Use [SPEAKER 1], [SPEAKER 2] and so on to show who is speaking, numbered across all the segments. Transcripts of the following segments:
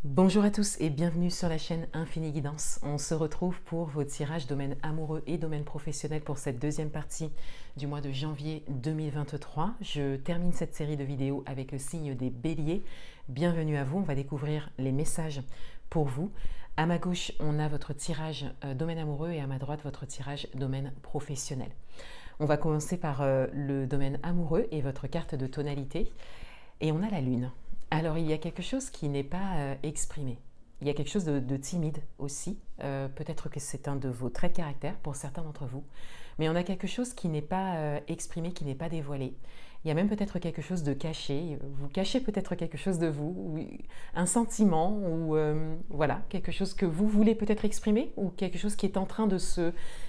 [SPEAKER 1] Bonjour à tous et bienvenue sur la chaîne Infini Guidance. On se retrouve pour vos tirages domaine amoureux et domaine professionnel pour cette deuxième partie du mois de janvier 2023. Je termine cette série de vidéos avec le signe des béliers. Bienvenue à vous, on va découvrir les messages pour vous. À ma gauche, on a votre tirage domaine amoureux et à ma droite, votre tirage domaine professionnel. On va commencer par le domaine amoureux et votre carte de tonalité. Et on a la lune. Alors, il y a quelque chose qui n'est pas exprimé. Il y a quelque chose de timide aussi. Peut-être que c'est un de vos traits de caractère pour certains d'entre vous. Mais on a quelque chose qui n'est pas exprimé, qui n'est pas dévoilé. Il y a même peut-être quelque chose de caché. Vous cachez peut-être quelque chose de vous, ou un sentiment, ou voilà, quelque chose que vous voulez peut-être exprimer, ou quelque chose qui est en train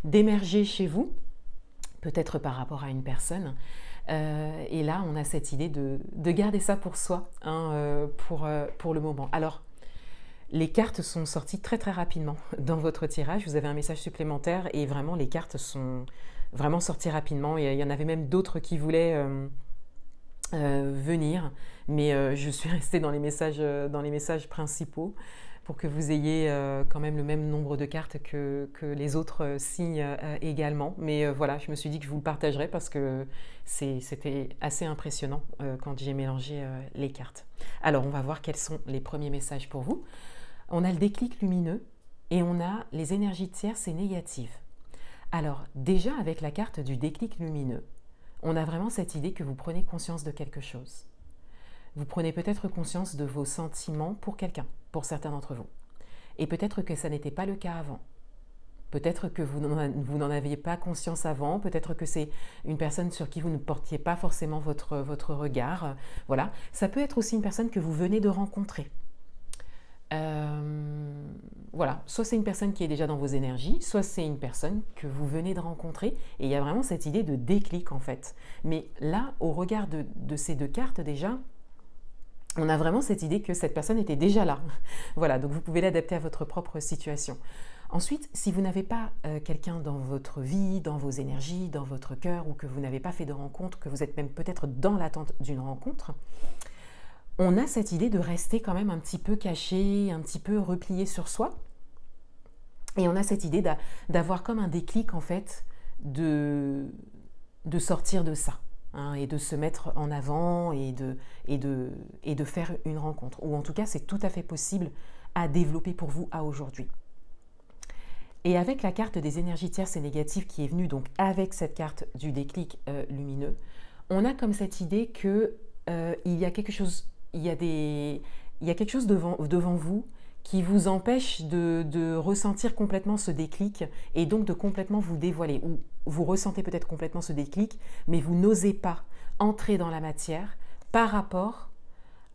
[SPEAKER 1] d'émerger chez vous, peut-être par rapport à une personne. Et là, on a cette idée de garder ça pour soi, pour le moment. Alors, les cartes sont sorties très très rapidement dans votre tirage. Vous avez un message supplémentaire et vraiment, les cartes sont vraiment sorties rapidement. Et il y en avait même d'autres qui voulaient venir, mais je suis restée dans les messages principaux pour que vous ayez quand même le même nombre de cartes que les autres signes également. Mais voilà, je me suis dit que je vous le partagerai parce que c'était assez impressionnant quand j'ai mélangé les cartes. Alors, on va voir quels sont les premiers messages pour vous. On a le déclic lumineux et on a les énergies tierces et négatives. Alors, déjà avec la carte du déclic lumineux, on a vraiment cette idée que vous prenez conscience de quelque chose. Vous prenez peut-être conscience de vos sentiments pour quelqu'un, pour certains d'entre vous. Et peut-être que ça n'était pas le cas avant. Peut-être que vous n'en aviez pas conscience avant, peut-être que c'est une personne sur qui vous ne portiez pas forcément votre regard. Voilà. Ça peut être aussi une personne que vous venez de rencontrer. Voilà, soit c'est une personne qui est déjà dans vos énergies, soit c'est une personne que vous venez de rencontrer, et il y a vraiment cette idée de déclic en fait. Mais là, au regard de ces deux cartes déjà, on a vraiment cette idée que cette personne était déjà là. Voilà, donc vous pouvez l'adapter à votre propre situation. Ensuite, si vous n'avez pas quelqu'un dans votre vie, dans vos énergies, dans votre cœur, ou que vous n'avez pas fait de rencontre, que vous êtes même peut-être dans l'attente d'une rencontre, on a cette idée de rester quand même un petit peu caché, un petit peu replié sur soi. Et on a cette idée d'avoir comme un déclic en fait, de sortir de ça. Et de se mettre en avant et de faire une rencontre. Ou en tout cas, c'est tout à fait possible à développer pour vous à aujourd'hui. Et avec la carte des énergies tierces et négatives qui est venue donc avec cette carte du déclic lumineux, on a comme cette idée que il y a quelque chose, il y a quelque chose devant vous qui vous empêche de ressentir complètement ce déclic et donc de complètement vous dévoiler. Ou vous ressentez peut-être complètement ce déclic, mais vous n'osez pas entrer dans la matière par rapport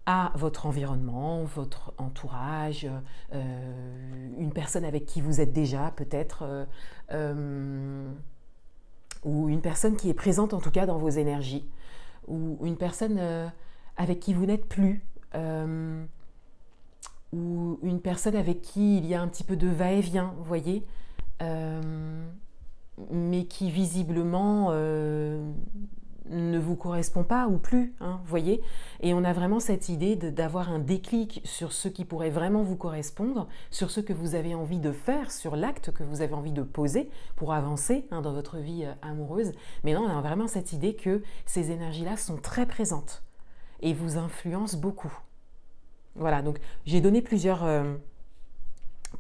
[SPEAKER 1] à votre environnement, votre entourage, une personne avec qui vous êtes déjà peut-être, ou une personne qui est présente en tout cas dans vos énergies, ou une personne avec qui vous n'êtes plus, ou une personne avec qui il y a un petit peu de va-et-vient, vous voyez, mais qui visiblement ne vous correspond pas ou plus, vous voyez. Et on a vraiment cette idée d'avoir un déclic sur ce qui pourrait vraiment vous correspondre, sur ce que vous avez envie de faire, sur l'acte que vous avez envie de poser pour avancer dans votre vie amoureuse. Mais non, on a vraiment cette idée que ces énergies-là sont très présentes et vous influencent beaucoup. Voilà, donc j'ai donné plusieurs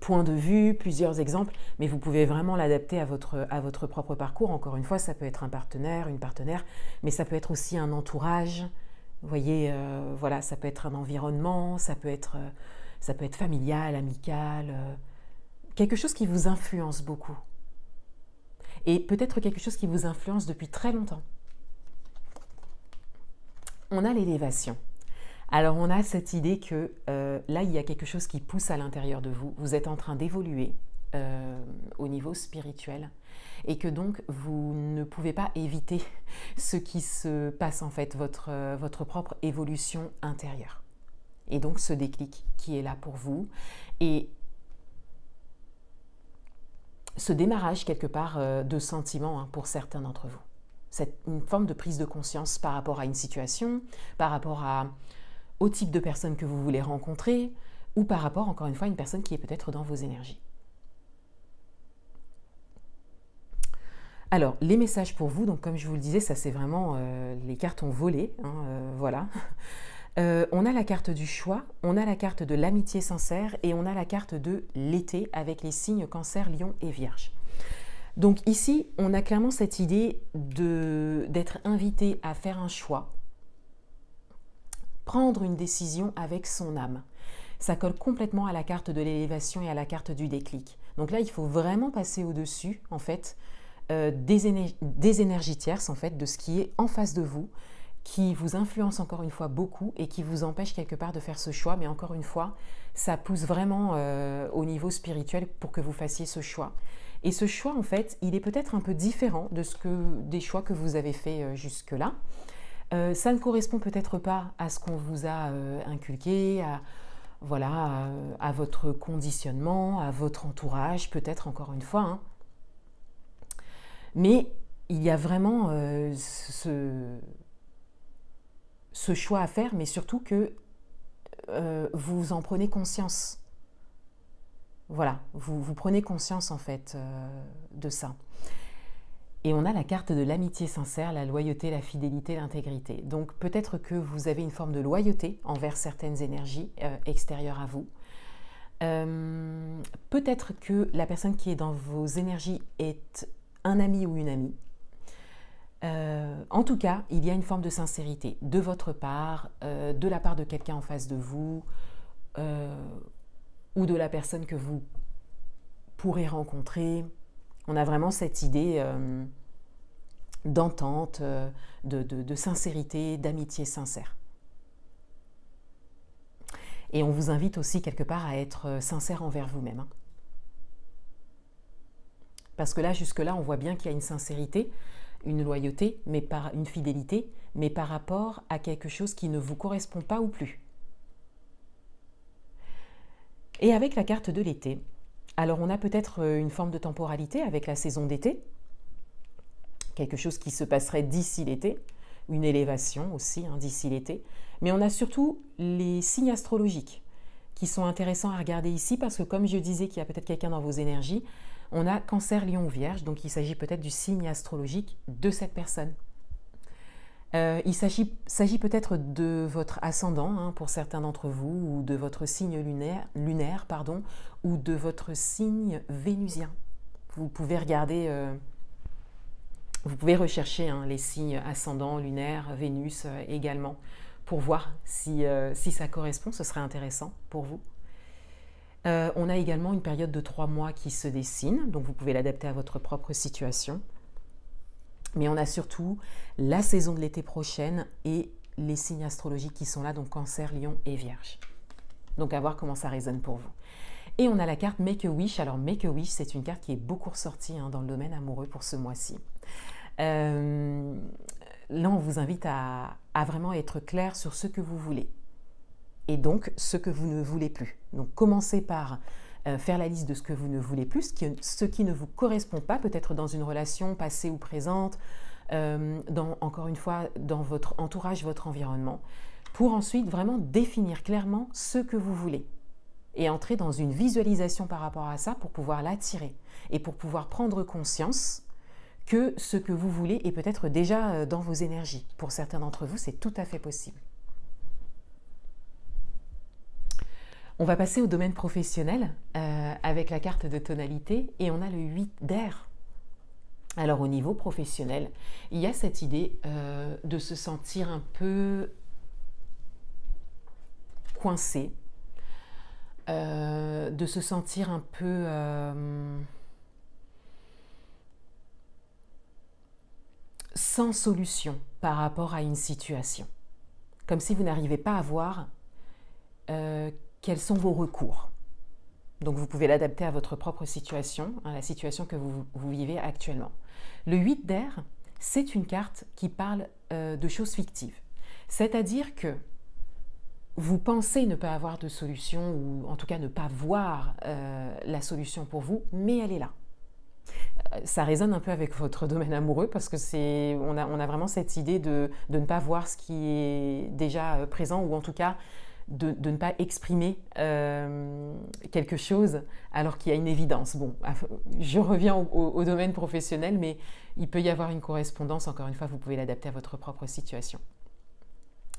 [SPEAKER 1] points de vue, plusieurs exemples, mais vous pouvez vraiment l'adapter à votre propre parcours. Encore une fois, ça peut être un partenaire, une partenaire, mais ça peut être aussi un entourage. Vous voyez, voilà, ça peut être un environnement, ça peut être familial, amical, quelque chose qui vous influence beaucoup. Et peut-être quelque chose qui vous influence depuis très longtemps. On a l'élévation. Alors on a cette idée que là, il y a quelque chose qui pousse à l'intérieur de vous. Vous êtes en train d'évoluer au niveau spirituel et que donc vous ne pouvez pas éviter ce qui se passe en fait, votre propre évolution intérieure. Et donc ce déclic qui est là pour vous et ce démarrage quelque part de sentiments pour certains d'entre vous. C'est une forme de prise de conscience par rapport à une situation, par rapport au type de personne que vous voulez rencontrer, ou par rapport, encore une fois, à une personne qui est peut-être dans vos énergies. Alors, les messages pour vous, donc comme je vous le disais, ça c'est vraiment, les cartes ont volé, hein, voilà. On a la carte du choix, on a la carte de l'amitié sincère et on a la carte de l'été avec les signes Cancer, Lion et Vierge. Donc ici, on a clairement cette idée d'être invité à faire un choix, prendre une décision avec son âme. Ça colle complètement à la carte de l'élévation et à la carte du déclic. Donc là, il faut vraiment passer au-dessus, en fait, des énergies tierces, en fait, de ce qui est en face de vous, qui vous influence encore une fois beaucoup et qui vous empêche quelque part de faire ce choix. Mais encore une fois, ça pousse vraiment au niveau spirituel pour que vous fassiez ce choix. Et ce choix, en fait, il est peut-être un peu différent des choix que vous avez faits jusque-là. Ça ne correspond peut-être pas à ce qu'on vous a inculqué, voilà, à votre conditionnement, à votre entourage, peut-être encore une fois, hein. Mais il y a vraiment ce choix à faire, mais surtout que vous en prenez conscience. Voilà, vous prenez conscience en fait de ça. Et on a la carte de l'amitié sincère, la loyauté, la fidélité, l'intégrité. Donc peut-être que vous avez une forme de loyauté envers certaines énergies extérieures à vous. Peut-être que la personne qui est dans vos énergies est un ami ou une amie. En tout cas, il y a une forme de sincérité de votre part, de la part de quelqu'un en face de vous, ou de la personne que vous pourrez rencontrer. On a vraiment cette idée d'entente, de sincérité, d'amitié sincère. Et on vous invite aussi quelque part à être sincère envers vous-même, hein. Parce que là, jusque-là, on voit bien qu'il y a une sincérité, une loyauté, une fidélité, mais par rapport à quelque chose qui ne vous correspond pas ou plus. Et avec la carte de l'été, alors on a peut-être une forme de temporalité avec la saison d'été, quelque chose qui se passerait d'ici l'été, une élévation aussi hein, d'ici l'été, mais on a surtout les signes astrologiques qui sont intéressants à regarder ici parce que comme je disais qu'il y a peut-être quelqu'un dans vos énergies, on a Cancer, Lion ou Vierge, donc il s'agit peut-être du signe astrologique de cette personne. Il s'agit peut-être de votre ascendant hein, pour certains d'entre vous, ou de votre signe lunaire pardon, ou de votre signe vénusien. Vous pouvez regarder, vous pouvez rechercher hein, les signes ascendant, lunaire, Vénus également, pour voir si ça correspond, ce serait intéressant pour vous. On a également une période de 3 mois qui se dessine, donc vous pouvez l'adapter à votre propre situation. Mais on a surtout la saison de l'été prochaine et les signes astrologiques qui sont là, donc Cancer, Lion et Vierge. Donc à voir comment ça résonne pour vous. Et on a la carte Make a Wish. Alors Make a Wish, c'est une carte qui est beaucoup ressortie hein, dans le domaine amoureux pour ce mois-ci. Là, on vous invite à vraiment être clair sur ce que vous voulez. Et donc, ce que vous ne voulez plus. Donc, commencez par faire la liste de ce que vous ne voulez plus, ce qui ne vous correspond pas, peut-être dans une relation passée ou présente, encore une fois, dans votre entourage, votre environnement, pour ensuite vraiment définir clairement ce que vous voulez et entrer dans une visualisation par rapport à ça pour pouvoir l'attirer et pour pouvoir prendre conscience que ce que vous voulez est peut-être déjà dans vos énergies. Pour certains d'entre vous, c'est tout à fait possible. On va passer au domaine professionnel avec la carte de tonalité et on a le 8 d'air. Alors au niveau professionnel, il y a cette idée de se sentir un peu coincé, de se sentir un peu sans solution par rapport à une situation. Comme si vous n'arrivez pas à voir quels sont vos recours. Donc vous pouvez l'adapter à votre propre situation, à la situation que vous vivez actuellement. Le 8 d'air, c'est une carte qui parle de choses fictives. C'est-à-dire que vous pensez ne pas avoir de solution, ou en tout cas ne pas voir la solution pour vous, mais elle est là. Ça résonne un peu avec votre domaine amoureux parce que on a vraiment cette idée de ne pas voir ce qui est déjà présent, ou en tout cas de ne pas exprimer quelque chose alors qu'il y a une évidence. Bon, je reviens au domaine professionnel, mais il peut y avoir une correspondance. Encore une fois, vous pouvez l'adapter à votre propre situation.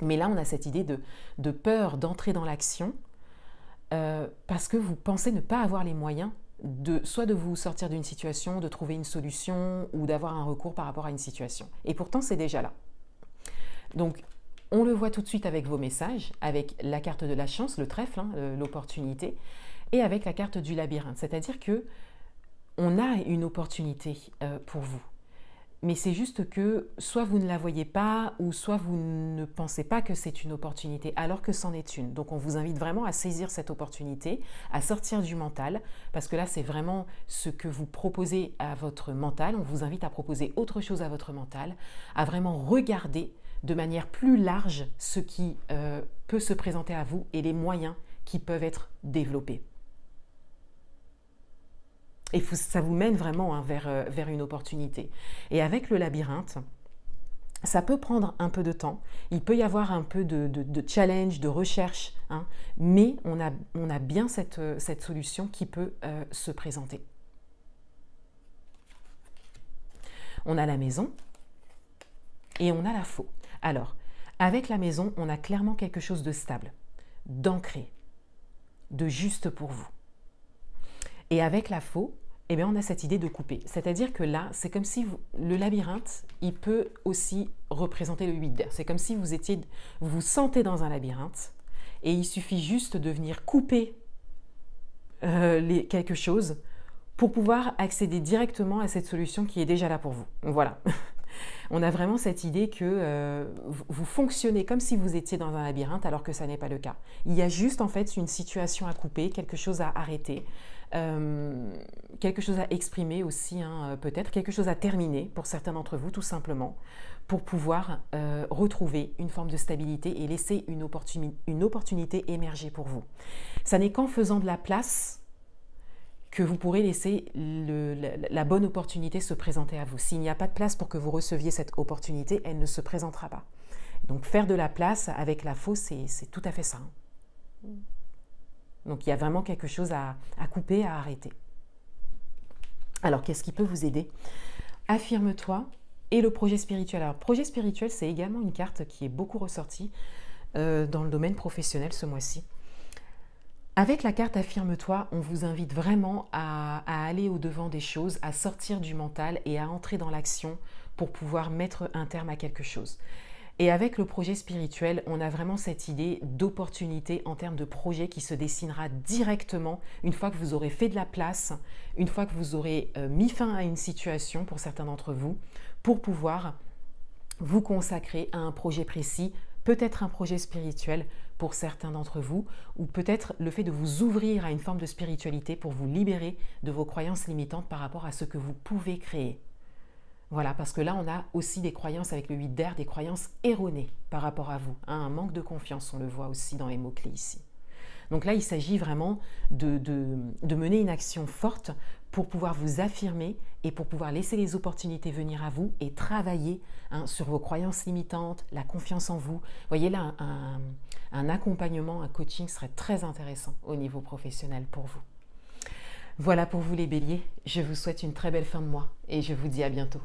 [SPEAKER 1] Mais là, on a cette idée de peur d'entrer dans l'action parce que vous pensez ne pas avoir les moyens soit de vous sortir d'une situation, de trouver une solution ou d'avoir un recours par rapport à une situation. Et pourtant, c'est déjà là. Donc, on le voit tout de suite avec vos messages, avec la carte de la chance, le trèfle, hein, l'opportunité, et avec la carte du labyrinthe. C'est-à-dire que on a une opportunité pour vous. Mais c'est juste que soit vous ne la voyez pas, ou soit vous ne pensez pas que c'est une opportunité, alors que c'en est une. Donc on vous invite vraiment à saisir cette opportunité, à sortir du mental, parce que là c'est vraiment ce que vous proposez à votre mental. On vous invite à proposer autre chose à votre mental, à vraiment regarder de manière plus large ce qui peut se présenter à vous et les moyens qui peuvent être développés. Et ça vous mène vraiment vers une opportunité. Et avec le labyrinthe, ça peut prendre un peu de temps. Il peut y avoir un peu de challenge, de recherche, hein, mais on a bien cette solution qui peut se présenter. On a la maison et on a la faux. Alors, avec la maison, on a clairement quelque chose de stable, d'ancré, de juste pour vous. Et avec la faux, eh bien, on a cette idée de couper. C'est-à-dire que là, c'est comme si le labyrinthe, il peut aussi représenter le 8 d'air. C'est comme si vous vous sentez dans un labyrinthe et il suffit juste de venir couper quelque chose pour pouvoir accéder directement à cette solution qui est déjà là pour vous. Voilà. On a vraiment cette idée que vous fonctionnez comme si vous étiez dans un labyrinthe alors que ça n'est pas le cas. Il y a juste en fait une situation à couper, quelque chose à arrêter, quelque chose à exprimer aussi, hein, peut-être, quelque chose à terminer pour certains d'entre vous tout simplement, pour pouvoir retrouver une forme de stabilité et laisser une opportunité émerger pour vous. Ça n'est qu'en faisant de la place que vous pourrez laisser la bonne opportunité se présenter à vous. S'il n'y a pas de place pour que vous receviez cette opportunité, elle ne se présentera pas. Donc faire de la place avec la faux, c'est tout à fait ça. Donc il y a vraiment quelque chose à couper, à arrêter. Alors qu'est-ce qui peut vous aider? Affirme-toi et le projet spirituel. Alors projet spirituel, c'est également une carte qui est beaucoup ressortie dans le domaine professionnel ce mois-ci. Avec la carte Affirme-toi, on vous invite vraiment à aller au-devant des choses, à sortir du mental et à entrer dans l'action pour pouvoir mettre un terme à quelque chose. Et avec le projet spirituel, on a vraiment cette idée d'opportunité en termes de projet qui se dessinera directement une fois que vous aurez fait de la place, une fois que vous aurez mis fin à une situation pour certains d'entre vous, pour pouvoir vous consacrer à un projet précis, peut-être un projet spirituel pour certains d'entre vous, ou peut-être le fait de vous ouvrir à une forme de spiritualité pour vous libérer de vos croyances limitantes par rapport à ce que vous pouvez créer. Voilà, parce que là, on a aussi des croyances avec le 8 d'air, des croyances erronées par rapport à vous, hein, un manque de confiance, on le voit aussi dans les mots-clés ici. Donc là, il s'agit vraiment de mener une action forte pour pouvoir vous affirmer et pour pouvoir laisser les opportunités venir à vous et travailler, hein, sur vos croyances limitantes, la confiance en vous. Vous voyez là, un accompagnement, un coaching serait très intéressant au niveau professionnel pour vous. Voilà pour vous les béliers, je vous souhaite une très belle fin de mois et je vous dis à bientôt.